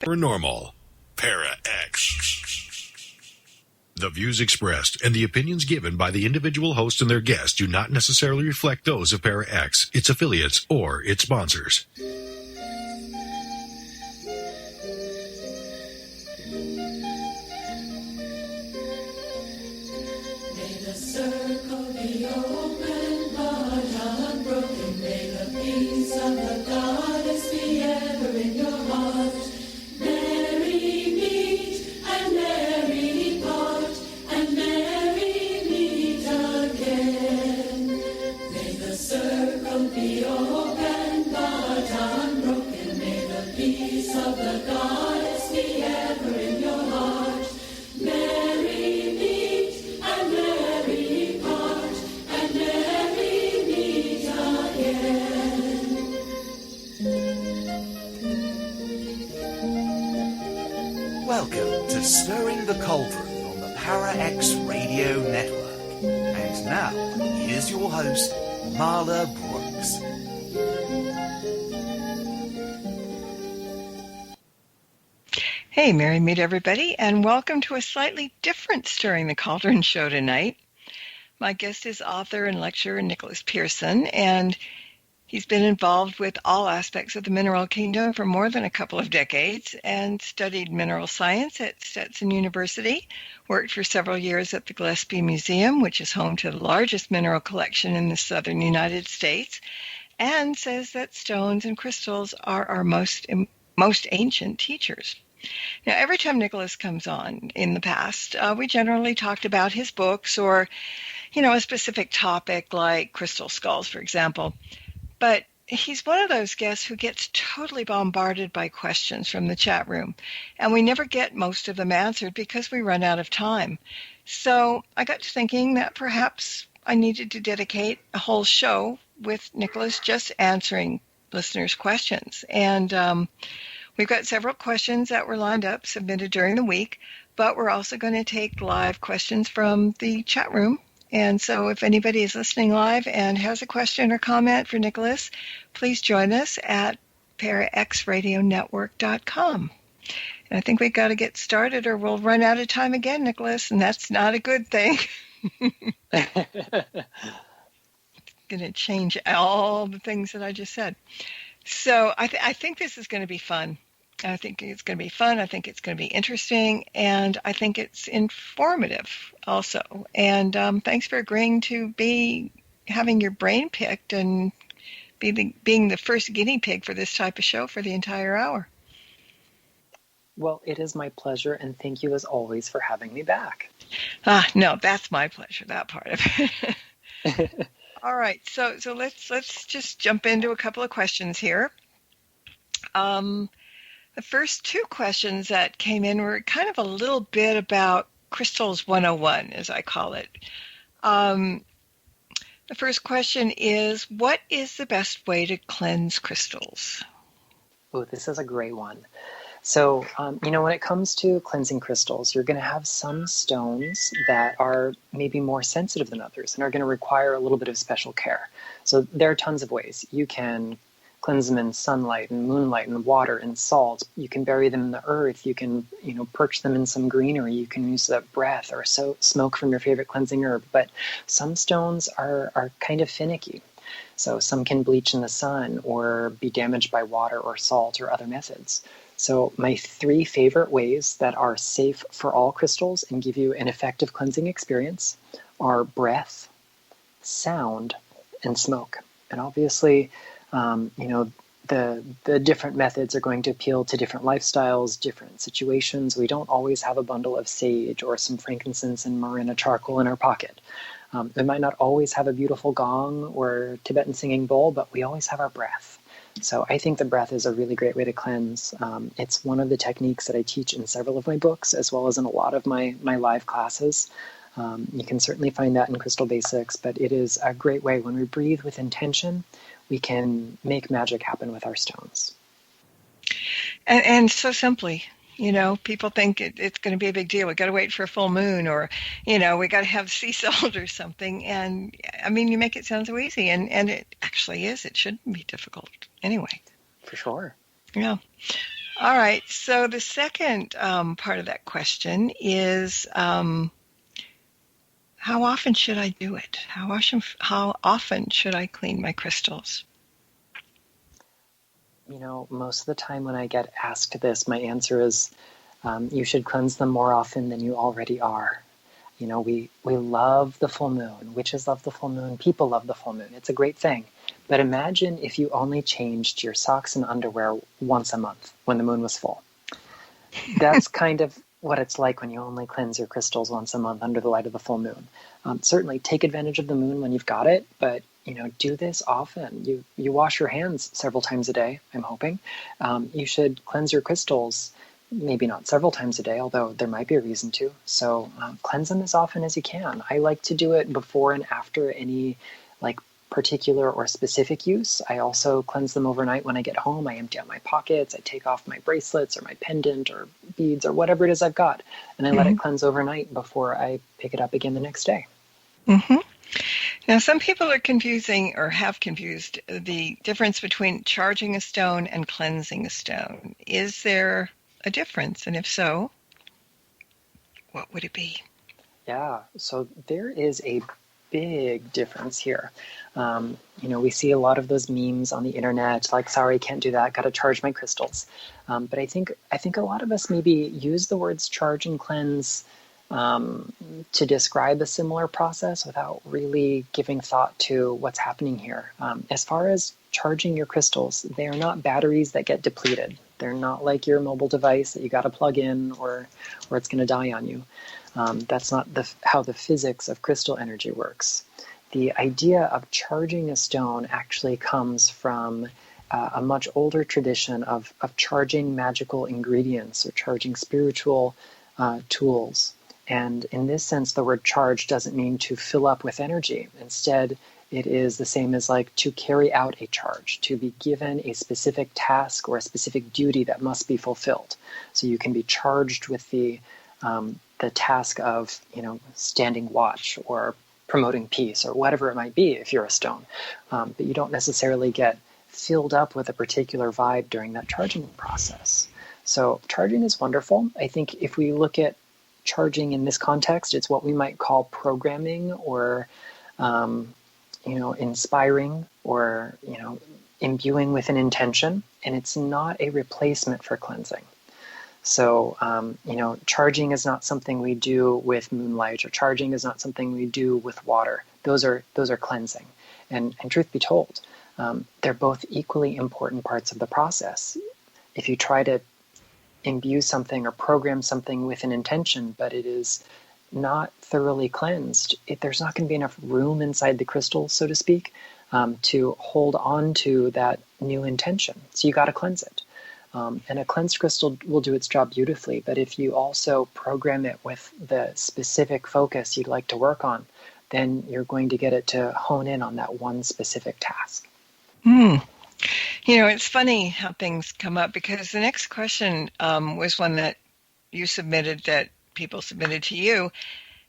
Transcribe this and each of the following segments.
Paranormal. Para X. The views expressed and the opinions given by the individual host and their guests do not necessarily reflect those of Para X, its affiliates, or its sponsors. Welcome to Stirring the Cauldron on the Para X Radio Network. And now, here's your host, Marla Brooks. Hey, merry meet everybody, and welcome to a slightly different Stirring the Cauldron show tonight. My guest is author and lecturer Nicholas Pearson, and he's been involved with all aspects of the mineral kingdom for more than a couple of decades and studied mineral science at Stetson University, worked for several years at the Gillespie Museum, which is home to the largest mineral collection in the southern United States, and says that stones and crystals are our most ancient teachers. Now, every time Nicholas comes on in the past, we generally talked about his books or, a specific topic like crystal skulls, for example. But he's one of those guests who gets totally bombarded by questions from the chat room, and we never get most of them answered because we run out of time. So I got to thinking that perhaps I needed to dedicate a whole show with Nicholas just answering listeners' questions. And we've got several questions that were lined up, submitted during the week, but we're also going to take live questions from the chat room. And so if anybody is listening live and has a question or comment for Nicholas, please join us at paraxradionetwork.com. And I think we've got to get started or we'll run out of time again, Nicholas, and that's not a good thing. It's going to change all the things that I just said. So I think this is going to be fun. I think it's going to be fun. I think it's going to be interesting. And I think it's informative also. And thanks for agreeing to be having your brain picked and being the first guinea pig for this type of show for the entire hour. Well, it is my pleasure. And thank you as always for having me back. No, that's my pleasure, that part of it. All right. So let's just jump into a couple of questions here. The first two questions that came in were kind of a little bit about Crystals 101, as I call it. The first question is, what is the best way to cleanse crystals? Oh, this is a great one. So, when it comes to cleansing crystals, you're going to have some stones that are maybe more sensitive than others and are going to require a little bit of special care. So there are tons of ways. You can cleanse them in sunlight and moonlight and water and salt. You can bury them in the earth. You can, perch them in some greenery. You can use the breath or smoke from your favorite cleansing herb. But some stones are kind of finicky. So some can bleach in the sun or be damaged by water or salt or other methods. So my three favorite ways that are safe for all crystals and give you an effective cleansing experience are breath, sound, and smoke. And obviously, the different methods are going to appeal to different lifestyles, different situations. We don't always have a bundle of sage or some frankincense and Morena charcoal in our pocket. We might not always have a beautiful gong or Tibetan singing bowl, but we always have our breath. So I think the breath is a really great way to cleanse. It's one of the techniques that I teach in several of my books, as well as in a lot of my live classes. You can certainly find that in Crystal Basics, but it is a great way. When we breathe with intention, we can make magic happen with our stones. And so simply, people think it's going to be a big deal. We got to wait for a full moon or, we got to have sea salt or something. And I mean, you make it sound so easy and it actually is. It shouldn't be difficult anyway. For sure. Yeah. All right. So the second part of that question is how often should I do it? How often should I clean my crystals? Most of the time when I get asked this, my answer is you should cleanse them more often than you already are. We love the full moon. Witches love the full moon. People love the full moon. It's a great thing. But imagine if you only changed your socks and underwear once a month when the moon was full. That's kind of what it's like when you only cleanse your crystals once a month under the light of the full moon. Certainly take advantage of the moon when you've got it, but do this often. You wash your hands several times a day, I'm hoping. You should cleanse your crystals maybe not several times a day, although there might be a reason to. So cleanse them as often as you can. I like to do it before and after any particular or specific use. I also cleanse them overnight when I get home. I empty out my pockets. I take off my bracelets or my pendant or beads or whatever it is I've got, and I let it cleanse overnight before I pick it up again the next day. Mm-hmm. Now, some people are confusing or have confused the difference between charging a stone and cleansing a stone. Is there a difference? And if so, what would it be? Yeah, so there is a big difference here. We see a lot of those memes on the internet, like, sorry, can't do that, gotta charge my crystals. But I think a lot of us maybe use the words charge and cleanse to describe a similar process without really giving thought to what's happening here. As far as charging your crystals, they are not batteries that get depleted. They're not like your mobile device that you got to plug in or it's going to die on you. That's not how the physics of crystal energy works. The idea of charging a stone actually comes from a much older tradition of charging magical ingredients or charging spiritual tools. And in this sense, the word charge doesn't mean to fill up with energy. Instead, it is the same as to carry out a charge, to be given a specific task or a specific duty that must be fulfilled. So you can be charged with the task of, standing watch or promoting peace or whatever it might be if you're a stone. But you don't necessarily get filled up with a particular vibe during that charging process. So charging is wonderful. I think if we look at charging in this context, it's what we might call programming or inspiring or imbuing with an intention, and it's not a replacement for cleansing. So charging is not something we do with moonlight, or charging is not something we do with water. Those are cleansing, and truth be told, they're both equally important parts of the process. If you try to imbue something or program something with an intention, but it is not thoroughly cleansed, there's not going to be enough room inside the crystal, so to speak, to hold on to that new intention. So you got to cleanse it. And a cleansed crystal will do its job beautifully, but if you also program it with the specific focus you'd like to work on, then you're going to get it to hone in on that one specific task. It's funny how things come up, because the next question was one that you submitted, that people submitted to you,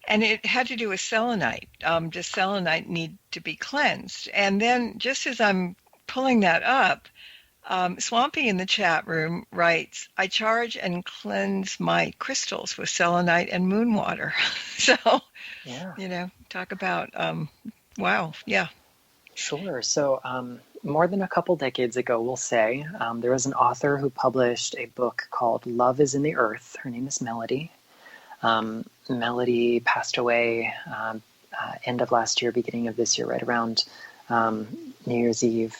and it had to do with selenite. Does selenite need to be cleansed? And then just as I'm pulling that up, Swampy in the chat room writes, I charge and cleanse my crystals with selenite and moon water. So, yeah. Talk about, wow, yeah. Sure. So more than a couple decades ago, we'll say, there was an author who published a book called Love is in the Earth. Her name is Melody. Melody passed away end of last year, beginning of this year, right around New Year's Eve.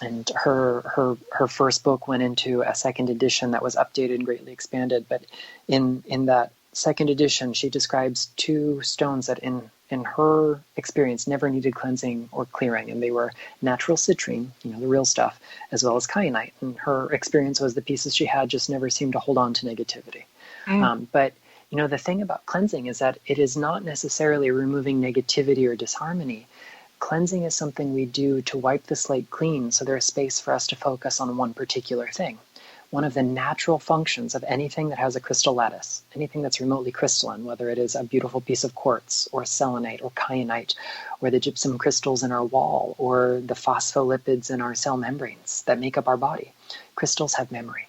And her first book went into a second edition that was updated and greatly expanded. But in that second edition, she describes two stones that in her experience never needed cleansing or clearing, and they were natural citrine, the real stuff, as well as kyanite. And her experience was the pieces she had just never seemed to hold on to negativity. But the thing about cleansing is that it is not necessarily removing negativity or disharmony. Cleansing is something we do to wipe the slate clean, so there's space for us to focus on one particular thing. One of the natural functions of anything that has a crystal lattice, anything that's remotely crystalline, whether it is a beautiful piece of quartz or selenite or kyanite, or the gypsum crystals in our wall, or the phospholipids in our cell membranes that make up our body. Crystals have memory.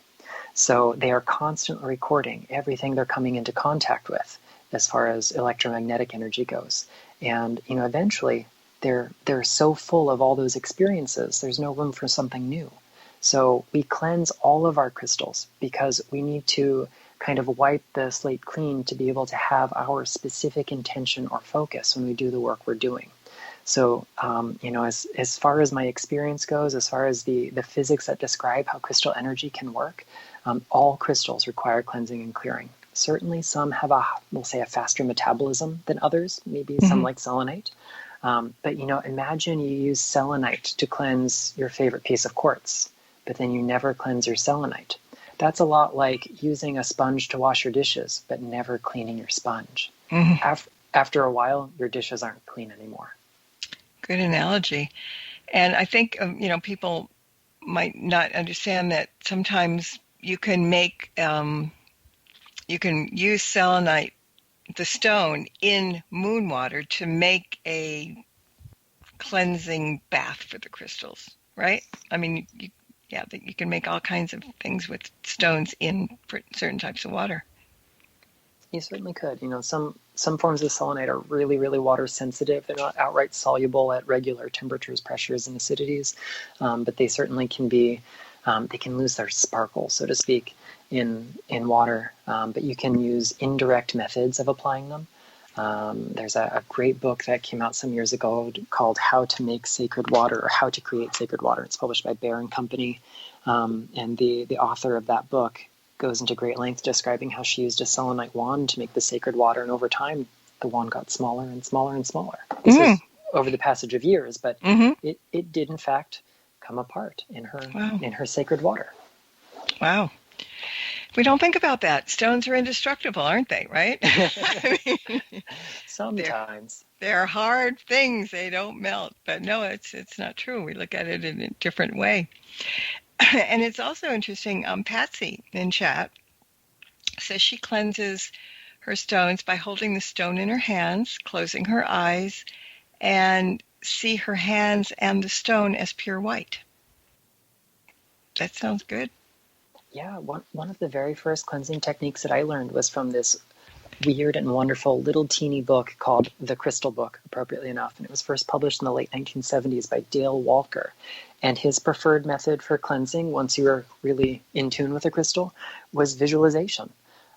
So they are constantly recording everything they're coming into contact with as far as electromagnetic energy goes. And, eventually they're so full of all those experiences, there's no room for something new. So we cleanse all of our crystals because we need to kind of wipe the slate clean to be able to have our specific intention or focus when we do the work we're doing. So, as far as my experience goes, as far as the physics that describe how crystal energy can work, all crystals require cleansing and clearing. Certainly some have we'll say, a faster metabolism than others, maybe some like selenite. But, imagine you use selenite to cleanse your favorite piece of quartz, but then you never cleanse your selenite. That's a lot like using a sponge to wash your dishes, but never cleaning your sponge. After a while, your dishes aren't clean anymore. Good analogy. And I think, people might not understand that sometimes you can make, you can use selenite, the stone, in moon water to make a cleansing bath for the crystals, right? I mean, you can make all kinds of things with stones in certain types of water. You certainly could. Some forms of selenite are really, really water sensitive. They're not outright soluble at regular temperatures, pressures, and acidities, but they certainly can be. They can lose their sparkle, so to speak, in water. But you can use indirect methods of applying them. There's a great book that came out some years ago called "How to Make Sacred Water" or "How to Create Sacred Water." It's published by Bear and Company, and the author of that book goes into great length describing how she used a selenite wand to make the sacred water, and over time the wand got smaller and smaller and smaller. This was over the passage of years, but it did in fact come apart in her sacred water. Wow. We don't think about that. Stones are indestructible, aren't they, right? I mean, sometimes. They're hard things. They don't melt. But no, it's not true. We look at it in a different way. And it's also interesting, Patsy in chat says she cleanses her stones by holding the stone in her hands, closing her eyes, and see her hands and the stone as pure white. That sounds good. Yeah, one of the very first cleansing techniques that I learned was from this weird and wonderful little teeny book called The Crystal Book, appropriately enough. And it was first published in the late 1970s by Dale Walker. And his preferred method for cleansing, once you were really in tune with a crystal, was visualization.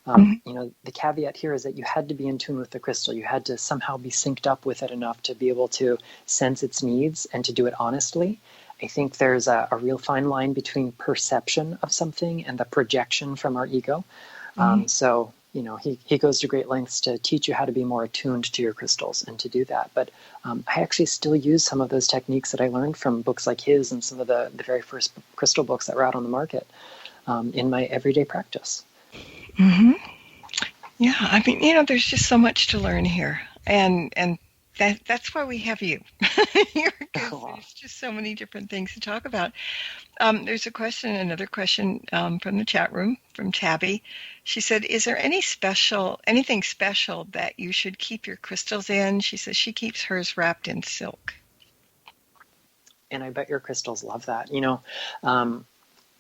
The caveat here is that you had to be in tune with the crystal. You had to somehow be synced up with it enough to be able to sense its needs and to do it honestly. I think there's a real fine line between perception of something and the projection from our ego. So, he goes to great lengths to teach you how to be more attuned to your crystals and to do that. But I actually still use some of those techniques that I learned from books like his and some of the very first crystal books that were out on the market in my everyday practice. Yeah, I mean, there's just so much to learn here. And that's why we have you. There's just so many different things to talk about. There's another question from the chat room from Tabby. She said, is there anything special that you should keep your crystals in? She says she keeps hers wrapped in silk. And I bet your crystals love that.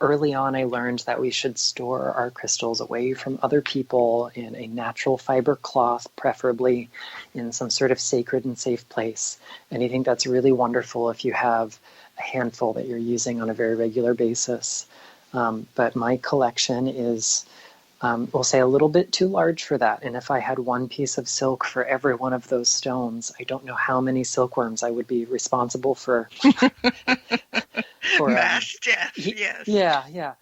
Early on, I learned that we should store our crystals away from other people in a natural fiber cloth, preferably in some sort of sacred and safe place. And I think that's really wonderful if you have a handful that you're using on a very regular basis. But my collection is, we'll say, a little bit too large for that. And if I had one piece of silk for every one of those stones, I don't know how many silkworms I would be responsible for. Mass death, yes. Yeah.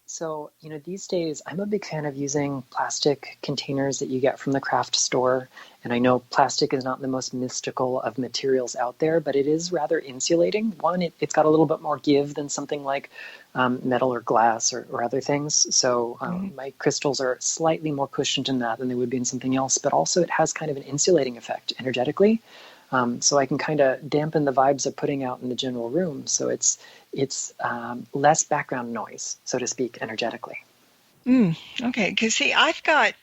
So, these days I'm a big fan of using plastic containers that you get from the craft store. And I know plastic is not the most mystical of materials out there, but it is rather insulating. One, it's got a little bit more give than something like metal or glass or other things. So my crystals are slightly more cushioned in that than they would be in something else. But also it has kind of an insulating effect energetically. So I can kind of dampen the vibes of putting out in the general room. So it's less background noise, so to speak, energetically. Okay, because see, I've got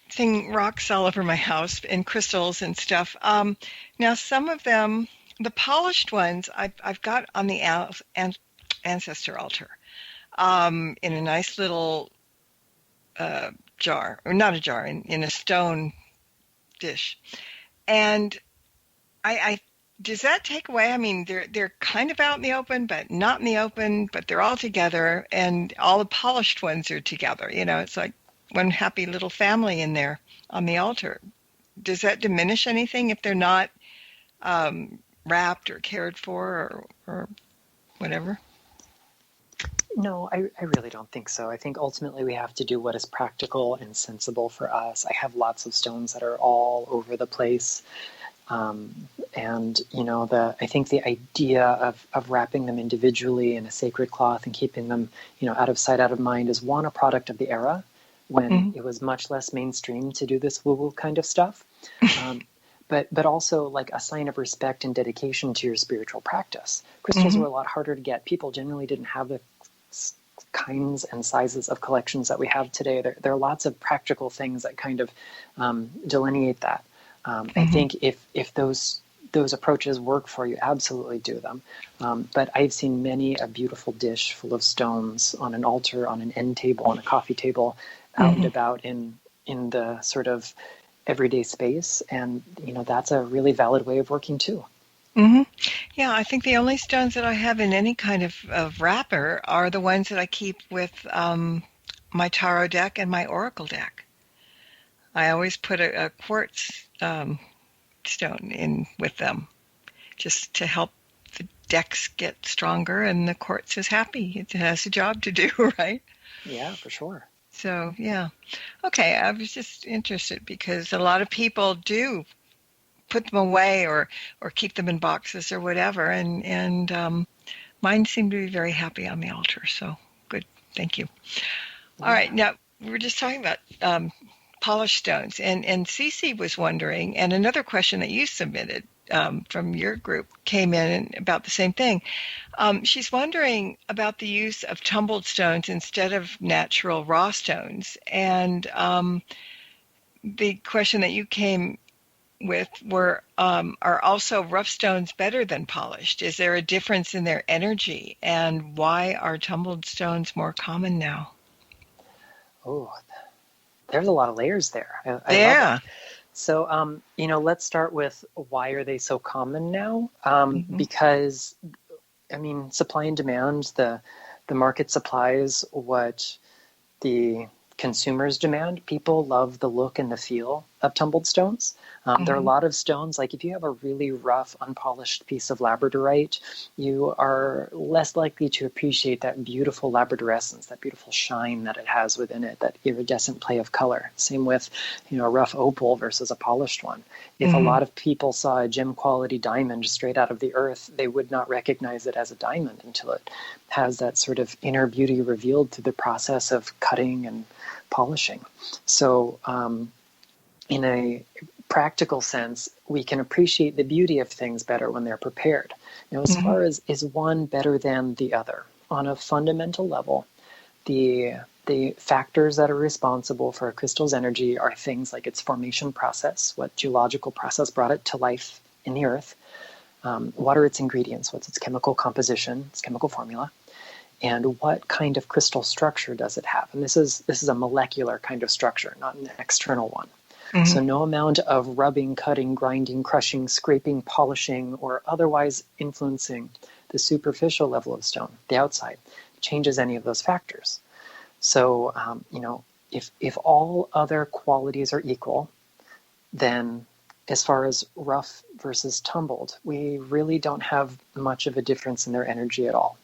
rocks all over my house and crystals and stuff. Now, some of them, the polished ones, I've got on the ancestor altar in a nice little jar, or not a jar, in a stone dish. And I does that take away? I mean, they're kind of out in the open, but not in the open, but they're all together, and all the polished ones are together. It's like one happy little family in there on the altar. Does that diminish anything if they're not wrapped or cared for or whatever? No, I really don't think so. I think ultimately we have to do what is practical and sensible for us. I have lots of stones that are all over the place. And I think the idea of wrapping them individually in a sacred cloth and keeping them, out of sight, out of mind is a product of the era when it was much less mainstream to do this woo-woo kind of stuff. But also like a sign of respect and dedication to your spiritual practice. Crystals were a lot harder to get. People generally didn't have the kinds and sizes of collections that we have today. There are lots of practical things that kind of delineate that. I think if those approaches work for you, absolutely do them. But I've seen many a beautiful dish full of stones on an altar, on an end table, on a coffee table, out and about in the sort of everyday space. And, that's a really valid way of working too. Yeah, I think the only stones that I have in any kind of wrapper are the ones that I keep with my tarot deck and my oracle deck. I always put a quartz stone in with them just to help the decks get stronger, and the quartz is happy. It has a job to do, right? Yeah, for sure. So, yeah. Okay, I was just interested because a lot of people do put them away or keep them in boxes or whatever, and mine seem to be very happy on the altar. So, good. Thank you. All right, now, we were just talking about polished stones, and Cece was wondering, and another question that you submitted from your group came in about the same thing. She's wondering about the use of tumbled stones instead of natural raw stones, and the question that you came with were, are also rough stones better than polished? Is there a difference in their energy, and why are tumbled stones more common now? Oh, there's a lot of layers there. I love it. So, let's start with why are they so common now? Because, supply and demand, the market supplies what the consumers demand. People love the look and the feel of tumbled stones. There are a lot of stones, like if you have a really rough, unpolished piece of labradorite, you are less likely to appreciate that beautiful labradorescence, that beautiful shine that it has within it, that iridescent play of color. Same with, a rough opal versus a polished one. If a lot of people saw a gem quality diamond straight out of the earth, they would not recognize it as a diamond until it has that sort of inner beauty revealed through the process of cutting and polishing. So, in a practical sense, we can appreciate the beauty of things better when they're prepared. Now, as far as is one better than the other, on a fundamental level, the factors that are responsible for a crystal's energy are things like its formation process, what geological process brought it to life in the earth, what are its ingredients, what's its chemical composition, its chemical formula, and what kind of crystal structure does it have. And this is a molecular kind of structure, not an external one. So no amount of rubbing, cutting, grinding, crushing, scraping, polishing, or otherwise influencing the superficial level of stone, the outside, changes any of those factors. So, if all other qualities are equal, then as far as rough versus tumbled, we really don't have much of a difference in their energy at all.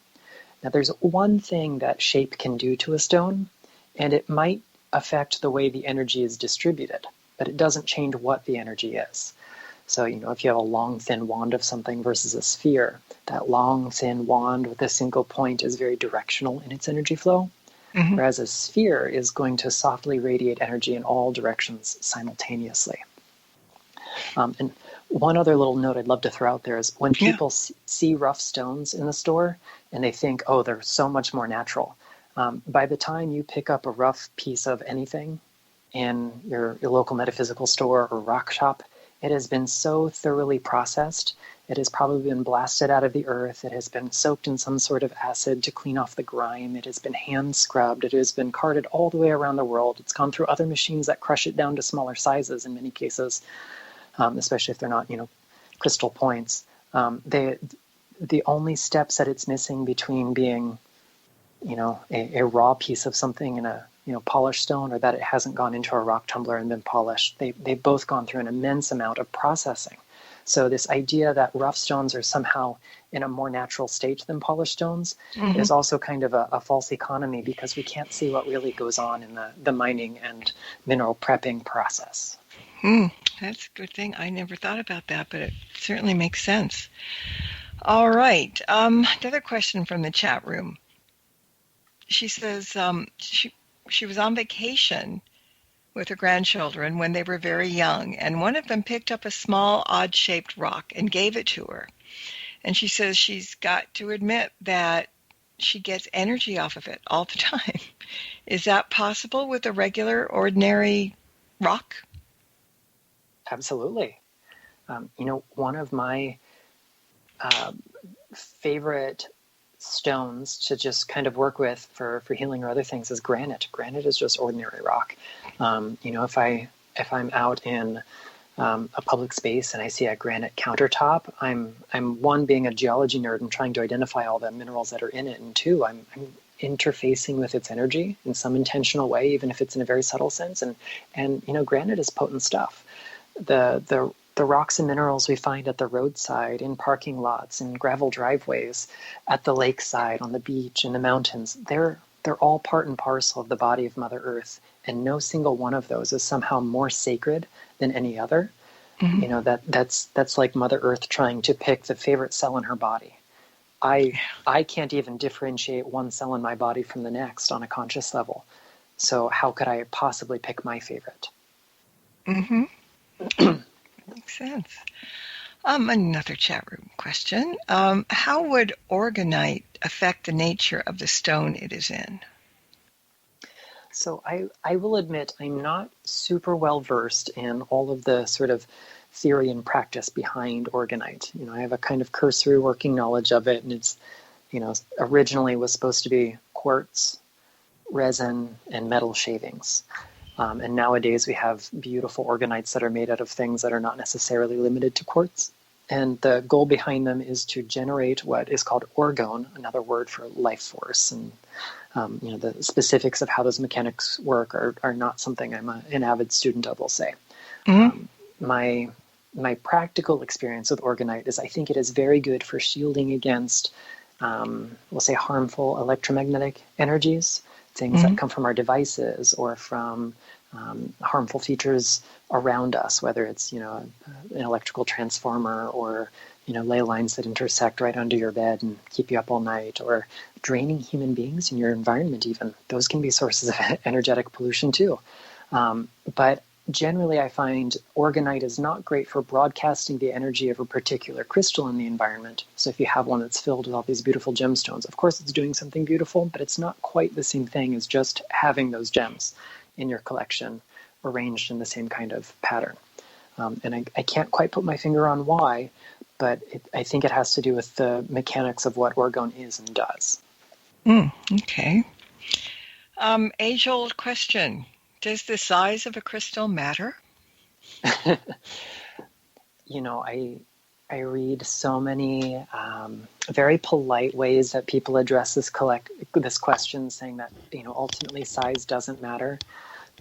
Now, there's one thing that shape can do to a stone, and it might affect the way the energy is distributed, but it doesn't change what the energy is. So, if you have a long, thin wand of something versus a sphere, that long, thin wand with a single point is very directional in its energy flow, whereas a sphere is going to softly radiate energy in all directions simultaneously. And one other little note I'd love to throw out there is when people see rough stones in the store and they think, oh, they're so much more natural. By the time you pick up a rough piece of anything in your local metaphysical store or rock shop, It has been so thoroughly processed. It has probably been blasted out of the earth. It has been soaked in some sort of acid to clean off the grime. It has been hand scrubbed. It has been carted all the way around the world. It's gone through other machines that crush it down to smaller sizes in many cases, especially if they're not, crystal points. The only steps that it's missing between being, a raw piece of something in a polished stone, or that it hasn't gone into a rock tumbler and been polished. They've both gone through an immense amount of processing. So this idea that rough stones are somehow in a more natural state than polished stones is also kind of a false economy, because we can't see what really goes on in the mining and mineral prepping process. That's a good thing. I never thought about that, but it certainly makes sense. All right. Another question from the chat room. She says she was on vacation with her grandchildren when they were very young, and one of them picked up a small odd-shaped rock and gave it to her. And she says she's got to admit that she gets energy off of it all the time. Is that possible with a regular, ordinary rock? Absolutely. One of my favorite stones to just kind of work with for healing or other things is granite. Granite is just ordinary rock. If I'm out in a public space and I see a granite countertop, I'm one, being a geology nerd and trying to identify all the minerals that are in it, and two, I'm interfacing with its energy in some intentional way, even if it's in a very subtle sense. And granite is potent stuff. The rocks and minerals we find at the roadside, in parking lots, in gravel driveways, at the lakeside, on the beach, in the mountains, they're all part and parcel of the body of Mother Earth, and no single one of those is somehow more sacred than any other. That's like Mother Earth trying to pick the favorite cell in her body. I can't even differentiate one cell in my body from the next on a conscious level. So how could I possibly pick my favorite? Makes sense. Another chat room question. How would Organite affect the nature of the stone it is in? So I will admit I'm not super well versed in all of the sort of theory and practice behind Organite. I have a kind of cursory working knowledge of it, and it's, originally was supposed to be quartz, resin, and metal shavings. And nowadays we have beautiful organites that are made out of things that are not necessarily limited to quartz. And the goal behind them is to generate what is called orgone, another word for life force. And the specifics of how those mechanics work are not something I'm an avid student of, will say. My practical experience with Organite is I think it is very good for shielding against, we'll say, harmful electromagnetic energies, things that come from our devices or from harmful features around us, whether it's, an electrical transformer or, ley lines that intersect right under your bed and keep you up all night, or draining human beings in your environment even. Those can be sources of energetic pollution too. But generally I find Organite is not great for broadcasting the energy of a particular crystal in the environment. So if you have one that's filled with all these beautiful gemstones, of course it's doing something beautiful, but it's not quite the same thing as just having those gems in your collection arranged in the same kind of pattern. And I can't quite put my finger on why, but I think it has to do with the mechanics of what orgone is and does. Okay. Age-old question. Does the size of a crystal matter? I read so many very polite ways that people address this question, saying that ultimately size doesn't matter.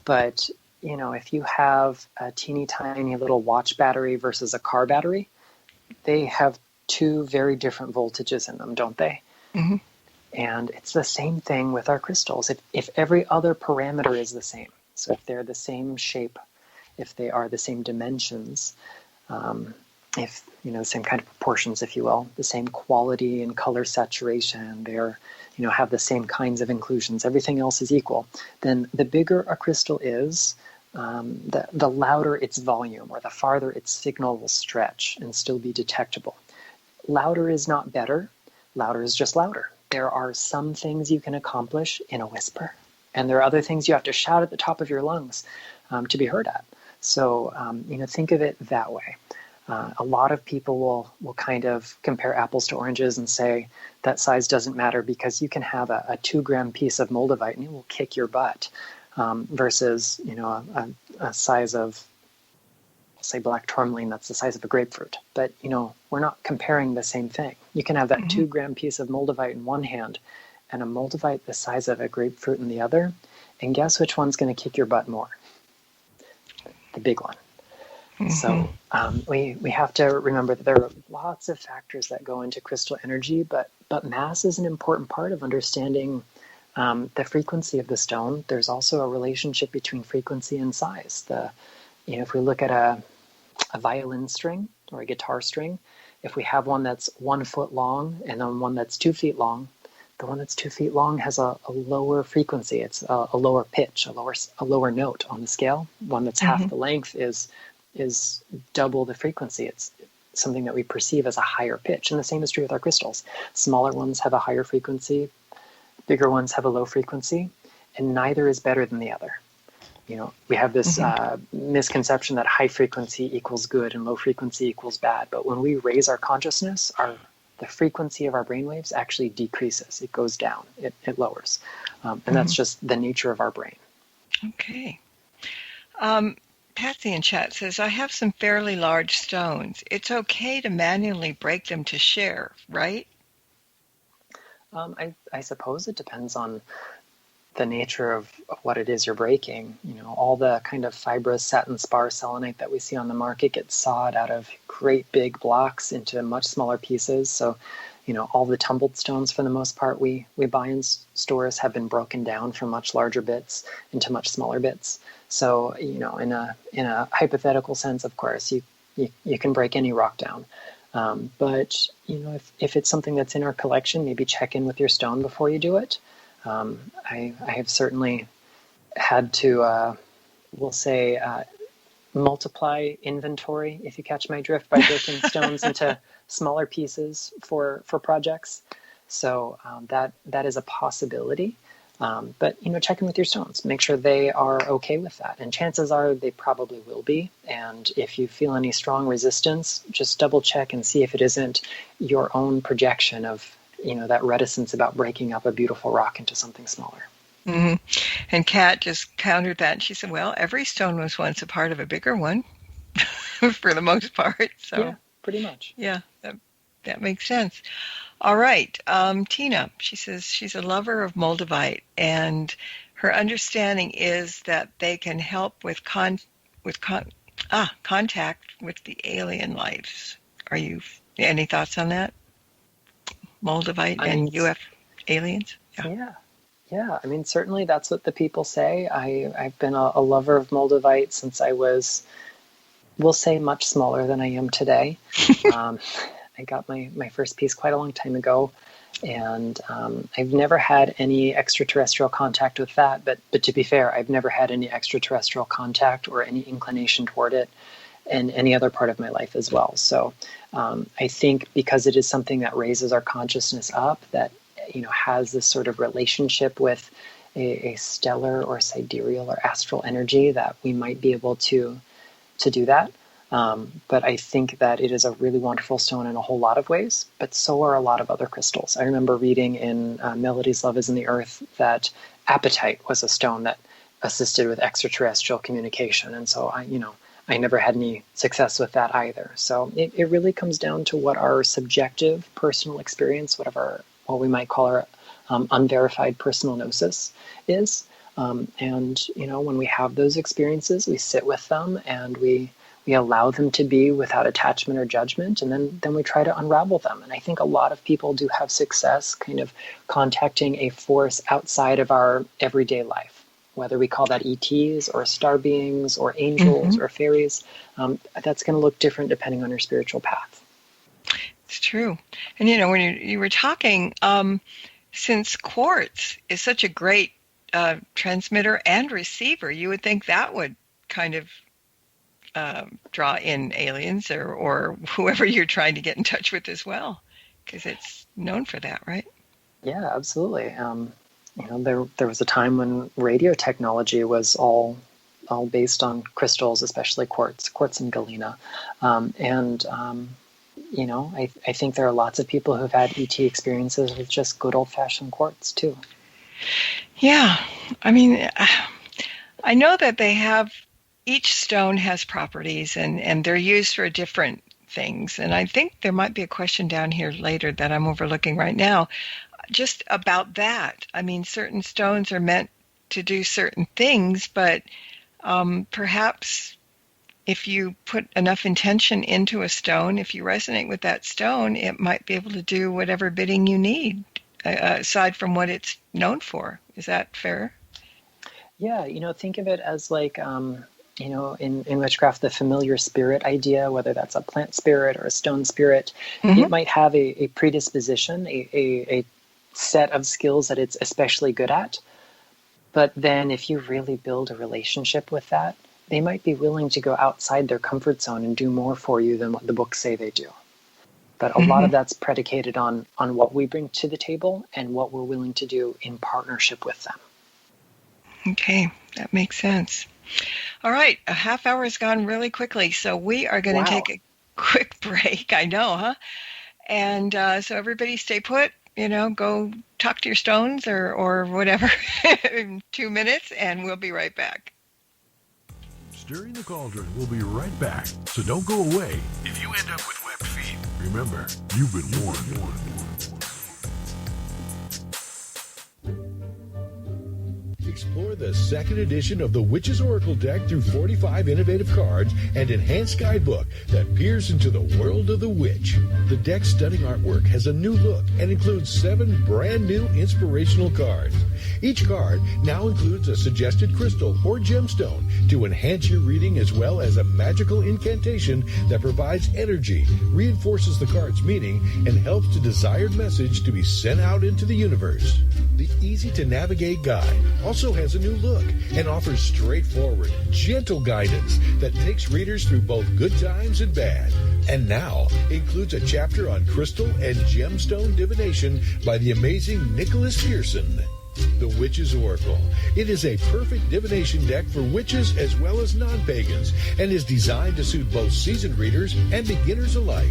But if you have a teeny tiny little watch battery versus a car battery, they have two very different voltages in them, don't they? And it's the same thing with our crystals. If every other parameter is the same, so if they're the same shape, if they are the same dimensions, if the same kind of proportions, if you will, the same quality and color saturation, they're have the same kinds of inclusions, everything else is equal, then the bigger a crystal is, the louder its volume, or the farther its signal will stretch and still be detectable. Louder is not better. Louder is just louder. There are some things you can accomplish in a whisper, and there are other things you have to shout at the top of your lungs to be heard at. So, think of it that way. A lot of people will kind of compare apples to oranges and say that size doesn't matter because you can have a 2-gram piece of Moldavite and it will kick your butt, versus a size of, say, black tourmaline that's the size of a grapefruit. But we're not comparing the same thing. You can have that 2-gram piece of Moldavite in one hand and a Moldavite the size of a grapefruit in the other, and guess which one's going to kick your butt more? The big one. So we have to remember that there are lots of factors that go into crystal energy, but mass is an important part of understanding the frequency of the stone. There's also a relationship between frequency and size. If we look at a violin string or a guitar string, if we have one that's 1 foot long and then one that's 2 feet long, the one that's 2 feet long has a lower frequency. It's a lower pitch, a lower note on the scale. One that's half the length is double the frequency. It's something that we perceive as a higher pitch. And the same is true with our crystals. Smaller ones have a higher frequency, bigger ones have a low frequency, and neither is better than the other. We have this misconception that high frequency equals good and low frequency equals bad. But when we raise our consciousness, the frequency of our brainwaves actually decreases. It goes down. It lowers. And that's just the nature of our brain. Okay. Patsy in chat says, I have some fairly large stones. It's okay to manually break them to share, right? I suppose it depends on the nature of what it is you're breaking. All the kind of fibrous satin spar selenite that we see on the market gets sawed out of great big blocks into much smaller pieces. So, all the tumbled stones, for the most part, we buy in stores have been broken down from much larger bits into much smaller bits. So, in a hypothetical sense, of course, you can break any rock down. But if it's something that's in our collection, maybe check in with your stone before you do it. I have certainly had to, we'll say, multiply inventory, if you catch my drift, by breaking stones into smaller pieces for projects. So that is a possibility. But check in with your stones. Make sure they are okay with that. And chances are they probably will be. And if you feel any strong resistance, just double check and see if it isn't your own projection of that reticence about breaking up a beautiful rock into something smaller. And Kat just countered that. And she said, well, every stone was once a part of a bigger one, for the most part. So yeah, pretty much. Yeah, that makes sense. All right. Tina, she says she's a lover of Moldavite, and her understanding is that they can help with contact with the alien lives. Any thoughts on that? Moldavite and UF aliens? Yeah. I mean, certainly that's what the people say. I've been a lover of Moldavite since I was, we'll say, much smaller than I am today. I got my first piece quite a long time ago, and I've never had any extraterrestrial contact with that. But to be fair, I've never had any extraterrestrial contact or any inclination toward it in any other part of my life as well. So I think because it is something that raises our consciousness up, that has this sort of relationship with a stellar or sidereal or astral energy, that we might be able to do that. But I think that it is a really wonderful stone in a whole lot of ways, but so are a lot of other crystals. I remember reading in Melody's Love is in the Earth that apatite was a stone that assisted with extraterrestrial communication. And so I never had any success with that either. So it really comes down to what our subjective personal experience, what we might call our unverified personal gnosis is. And when we have those experiences, we sit with them and we allow them to be without attachment or judgment, and then we try to unravel them. And I think a lot of people do have success kind of contacting a force outside of our everyday life, whether we call that ETs or star beings or angels or fairies. That's going to look different depending on your spiritual path. It's true. And when you were talking, since quartz is such a great transmitter and receiver, you would think that would kind of draw in aliens or whoever you're trying to get in touch with as well, because it's known for that, right? Yeah, absolutely. There was a time when radio technology was all all based on crystals, especially quartz and galena. I think there are lots of people who've had ET experiences with just good old-fashioned quartz too. Yeah, I mean, I know that each stone has properties and they're used for different things. And I think there might be a question down here later that I'm overlooking right now just about that. I mean, certain stones are meant to do certain things, but perhaps if you put enough intention into a stone, if you resonate with that stone, it might be able to do whatever bidding you need, aside from what it's known for. Is that fair? Yeah, think of it as like, in witchcraft, the familiar spirit idea, whether that's a plant spirit or a stone spirit, it might have a predisposition, a set of skills that it's especially good at. But then if you really build a relationship with that, they might be willing to go outside their comfort zone and do more for you than what the books say they do. But a lot of that's predicated on what we bring to the table and what we're willing to do in partnership with them. Okay, that makes sense. All right, a half hour has gone really quickly, so we are going to take a quick break. I know, huh? And so everybody stay put, go talk to your stones or whatever in 2 minutes, and we'll be right back. Stirring the Cauldron will be right back, so don't go away. If you end up with webbed feet, remember, you've been warned. Explore the second edition of the Witch's Oracle deck through 45 innovative cards and enhanced guidebook that peers into the world of the witch. The deck's stunning artwork has a new look and includes 7 brand new inspirational cards. Each card now includes a suggested crystal or gemstone to enhance your reading, as well as a magical incantation that provides energy, reinforces the card's meaning, and helps the desired message to be sent out into the universe. The easy-to-navigate guide also has a new look and offers straightforward, gentle guidance that takes readers through both good times and bad. And now includes a chapter on crystal and gemstone divination by the amazing Nicholas Pearson. The Witch's Oracle. It is a perfect divination deck for witches as well as non-pagans and is designed to suit both seasoned readers and beginners alike.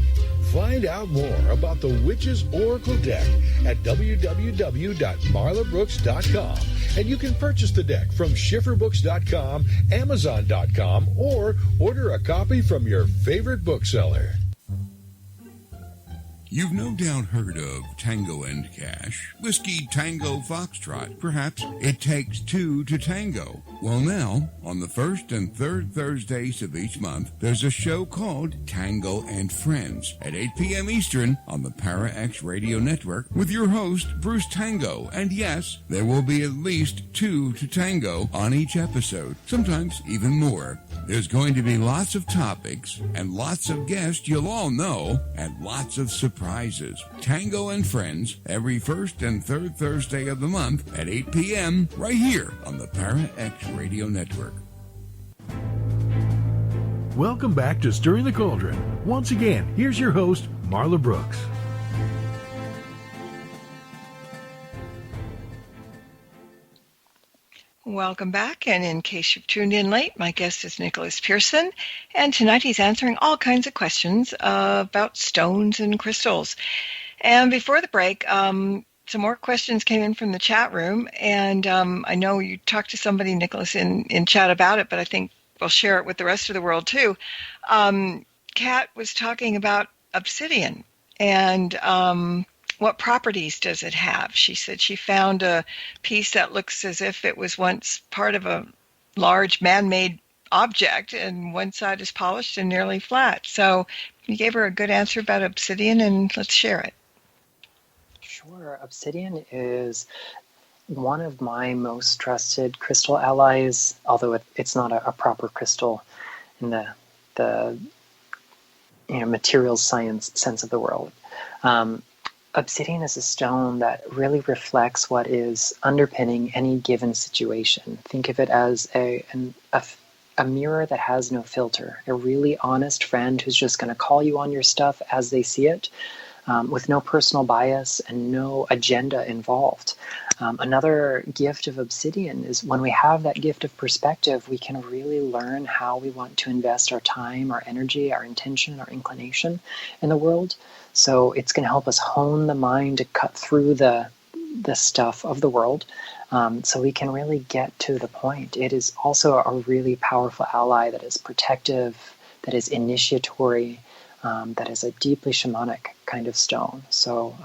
Find out more about the Witch's Oracle deck at www.marlabrooks.com, and you can purchase the deck from schifferbooks.com, amazon.com, or order a copy from your favorite bookseller. You've no doubt heard of Tango and Cash, Whiskey Tango Foxtrot. Perhaps it takes 2 to tango. Well, now, on the first and third Thursdays of each month, there's a show called Tango and Friends at 8 p.m. Eastern on the Para X Radio Network with your host, Bruce Tango. And yes, there will be at least 2 to tango on each episode, sometimes even more. There's going to be lots of topics and lots of guests you'll all know and lots of surprises. Tango and Friends every first and third Thursday of the month at 8 p.m. right here on the Para X Radio Network. Welcome back to Stirring the Cauldron. Once again, here's your host, Marla Brooks. Welcome back, and in case you've tuned in late, my guest is Nicholas Pearson, and tonight he's answering all kinds of questions about stones and crystals. And before the break, some more questions came in from the chat room, and I know you talked to somebody, Nicholas, in chat about it, but I think we'll share it with the rest of the world too. Kat was talking about obsidian, and what properties does it have? She said she found a piece that looks as if it was once part of a large man-made object, and one side is polished and nearly flat. So you gave her a good answer about obsidian, and let's share it. Sure. Obsidian is one of my most trusted crystal allies, although it's not a proper crystal in the materials science sense of the world. Obsidian is a stone that really reflects what is underpinning any given situation. Think of it as a mirror that has no filter, a really honest friend who's just going to call you on your stuff as they see it. with no personal bias and no agenda involved. Another gift of Obsidian is when we have that gift of perspective, we can really learn how we want to invest our time, our energy, our intention, our inclination in the world. So it's going to help us hone the mind to cut through the stuff of the world, so we can really get to the point. It is also a really powerful ally that is protective, that is initiatory, that is a deeply shamanic kind of stone. So,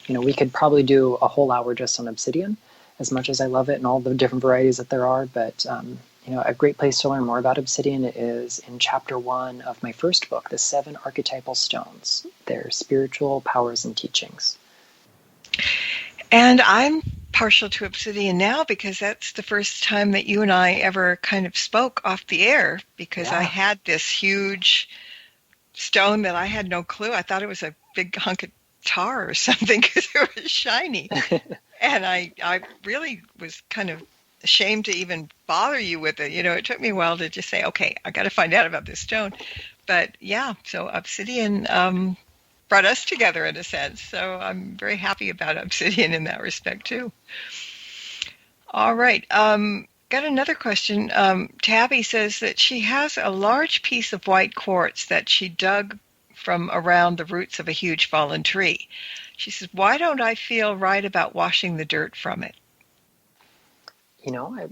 we could probably do a whole hour just on Obsidian, as much as I love it and all the different varieties that there are. But, a great place to learn more about Obsidian is in chapter 1 of my first book, The 7 Archetypal Stones, their spiritual powers and teachings. And I'm partial to Obsidian now because that's the first time that you and I ever kind of spoke off the air, because I had this huge stone that I had no clue. I thought it was a big hunk of tar or something because it was shiny. And I really was kind of ashamed to even bother you with it. It took me a while to just say, okay, I got to find out about this stone. But yeah, so Obsidian brought us together in a sense. So I'm very happy about Obsidian in that respect too. All right. Got another question. Tabby says that she has a large piece of white quartz that she dug from around the roots of a huge fallen tree. She says, why don't I feel right about washing the dirt from it?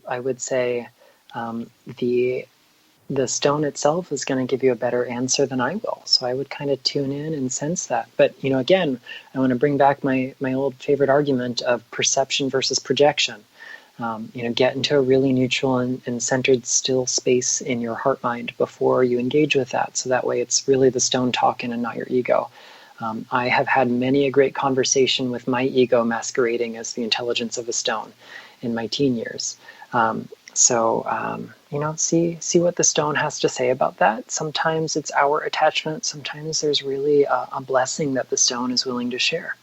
I would say the stone itself is going to give you a better answer than I will. So I would kind of tune in and sense that. But, again, I want to bring back my old favorite argument of perception versus projection. Get into a really neutral and centered still space in your heart mind before you engage with that. So that way it's really the stone talking and not your ego. I have had many a great conversation with my ego masquerading as the intelligence of a stone in my teen years. See what the stone has to say about that. Sometimes it's our attachment. Sometimes there's really a blessing that the stone is willing to share.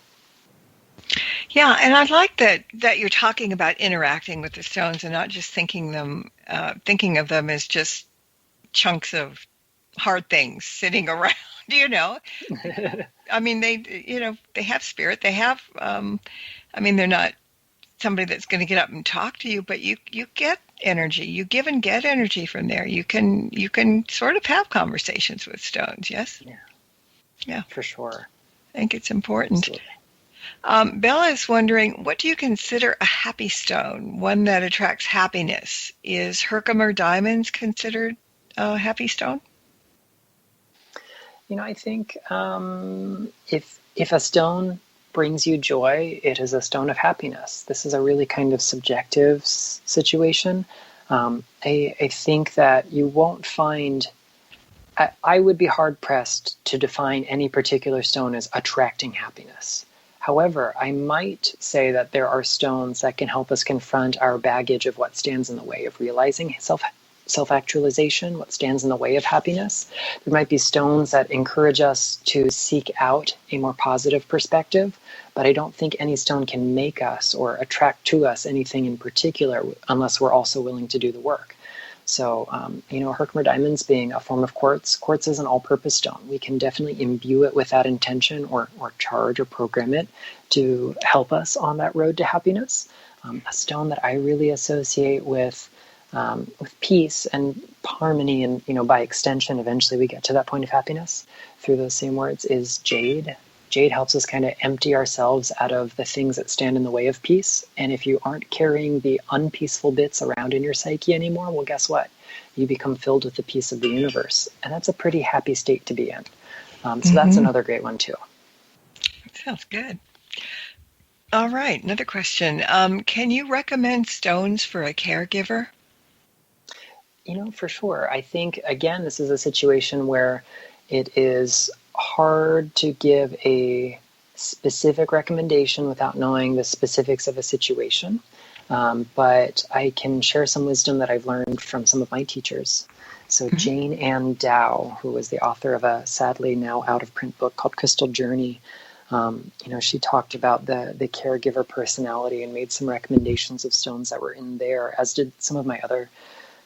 Yeah, and I like that you're talking about interacting with the stones and not just thinking of them as just chunks of hard things sitting around. I mean, they have spirit. They have. They're not somebody that's going to get up and talk to you, but you get energy. You give and get energy from there. You can sort of have conversations with stones. Yes. Yeah, for sure. I think it's important. Absolutely. Bella is wondering, what do you consider a happy stone? One that attracts happiness. Is Herkimer diamonds considered a happy stone? I think if a stone brings you joy, it is a stone of happiness. This is a really kind of subjective situation. I think that you won't find... I would be hard-pressed to define any particular stone as attracting happiness. However, I might say that there are stones that can help us confront our baggage of what stands in the way of realizing self-actualization, what stands in the way of happiness. There might be stones that encourage us to seek out a more positive perspective, but I don't think any stone can make us or attract to us anything in particular unless we're also willing to do the work. So, Herkimer diamonds being a form of quartz is an all-purpose stone. We can definitely imbue it with that intention or charge or program it to help us on that road to happiness. A stone that I really associate with peace and harmony, and by extension, eventually we get to that point of happiness through those same words, is jade. Jade helps us kind of empty ourselves out of the things that stand in the way of peace. And if you aren't carrying the unpeaceful bits around in your psyche anymore, well, guess what? You become filled with the peace of the universe. And that's a pretty happy state to be in. So that's another great one, too. Sounds good. All right, another question. Can you recommend stones for a caregiver? For sure. I think, again, this is a situation where it is hard to give a specific recommendation without knowing the specifics of a situation. But I can share some wisdom that I've learned from some of my teachers. So Jane Ann Dow, who was the author of a sadly now out of print book called Crystal Journey, she talked about the caregiver personality and made some recommendations of stones that were in there, as did some of my other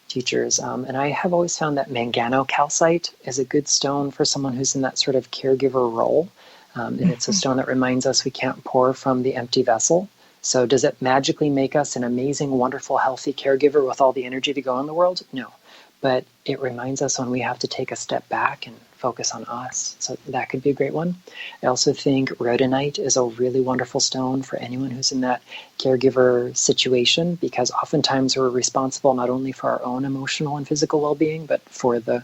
teachers. And I have always found that mangano calcite is a good stone for someone who's in that sort of caregiver role. And it's a stone that reminds us we can't pour from the empty vessel. So does it magically make us an amazing, wonderful, healthy caregiver with all the energy to go in the world? No. But it reminds us when we have to take a step back and focus on us. So that could be a great one. I also think rhodonite is a really wonderful stone for anyone who's in that caregiver situation, because oftentimes we're responsible not only for our own emotional and physical well-being, but for the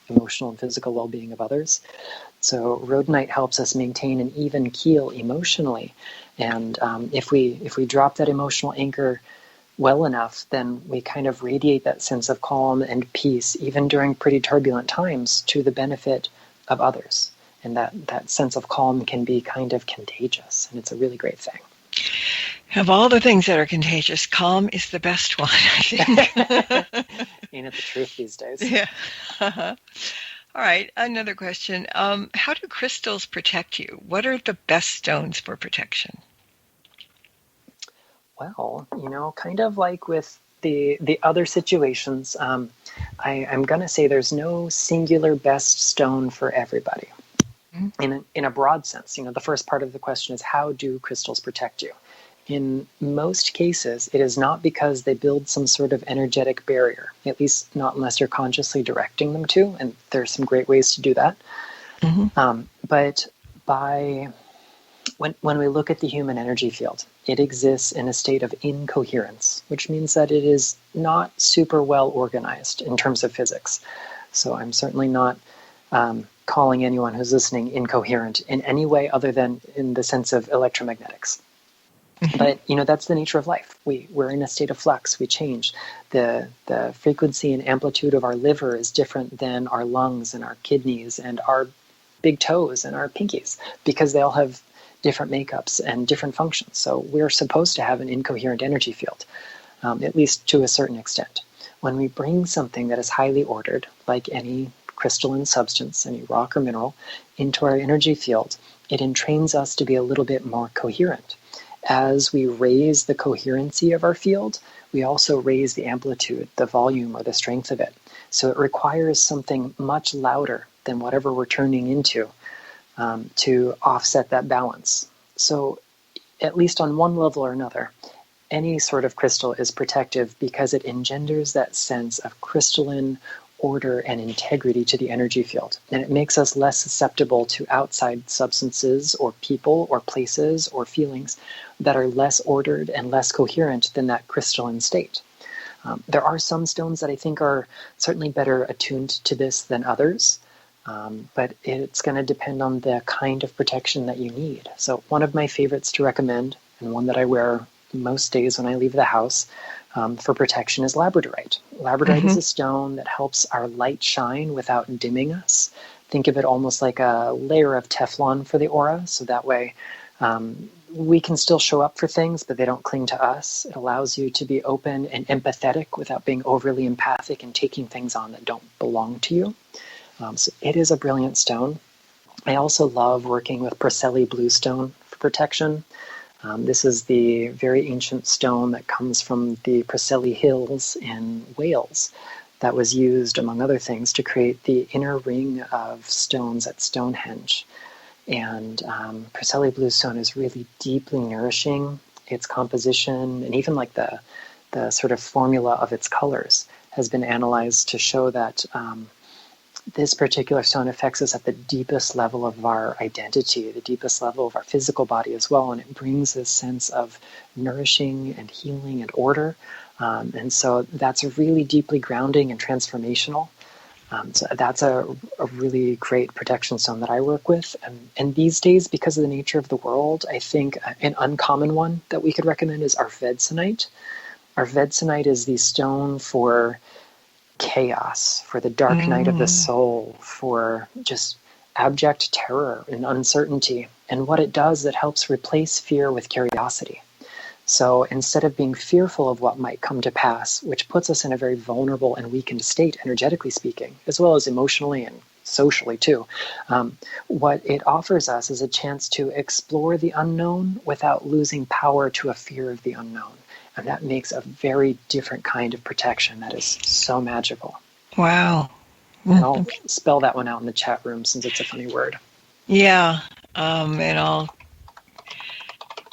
emotional and physical well-being of others. So rhodonite helps us maintain an even keel emotionally. And if we drop that emotional anchor well enough, then we kind of radiate that sense of calm and peace, even during pretty turbulent times, to the benefit of others. And that sense of calm can be kind of contagious, and it's a really great thing. Of all the things that are contagious, calm is the best one, I think. Ain't it the truth these days? Yeah. All right, another question. How do crystals protect you? What are the best stones for protection? Well, kind of like with the other situations, I'm going to say there's no singular best stone for everybody. Mm-hmm. In a broad sense, the first part of the question is, how do crystals protect you? In most cases, it is not because they build some sort of energetic barrier, at least not unless you're consciously directing them to, and there's some great ways to do that. Mm-hmm. But when we look at the human energy field, it exists in a state of incoherence, which means that it is not super well organized in terms of physics. So I'm certainly not calling anyone who's listening incoherent in any way other than in the sense of electromagnetics. But, that's the nature of life. We're in a state of flux. We change. The frequency and amplitude of our liver is different than our lungs and our kidneys and our big toes and our pinkies, because they all have different makeups and different functions. So we're supposed to have an incoherent energy field, at least to a certain extent. When we bring something that is highly ordered, like any crystalline substance, any rock or mineral, into our energy field, it entrains us to be a little bit more coherent. As we raise the coherency of our field, we also raise the amplitude, the volume, or the strength of it. So it requires something much louder than whatever we're turning into to offset that balance. So at least on one level or another, any sort of crystal is protective because it engenders that sense of crystalline order and integrity to the energy field. And it makes us less susceptible to outside substances or people or places or feelings that are less ordered and less coherent than that crystalline state. There are some stones that I think are certainly better attuned to this than others, but it's going to depend on the kind of protection that you need. So one of my favorites to recommend, and one that I wear most days when I leave the house for protection, is labradorite. Labradorite is a stone that helps our light shine without dimming us. Think of it almost like a layer of Teflon for the aura, so that way we can still show up for things, but they don't cling to us. It allows you to be open and empathetic without being overly empathic and taking things on that don't belong to you. So it is a brilliant stone. I also love working with Preseli bluestone for protection. This is the very ancient stone that comes from the Preseli Hills in Wales that was used, among other things, to create the inner ring of stones at Stonehenge. And Preseli bluestone is really deeply nourishing. Its composition and even like the sort of formula of its colors has been analyzed to show that this particular stone affects us at the deepest level of our identity, the deepest level of our physical body as well, and it brings this sense of nourishing and healing and order. And so that's really deeply grounding and transformational. So that's a really great protection stone that I work with. And these days, because of the nature of the world, I think an uncommon one that we could recommend is arvedsonite. Arvedsonite is the stone for chaos, for the dark night of the soul, for just abject terror and uncertainty. And what it does, it helps replace fear with curiosity. So instead of being fearful of what might come to pass, which puts us in a very vulnerable and weakened state, energetically speaking, as well as emotionally and socially too, what it offers us is a chance to explore the unknown without losing power to a fear of the unknown. And that makes a very different kind of protection that is so magical. Wow. And I'll spell that one out in the chat room since it's a funny word. Yeah. And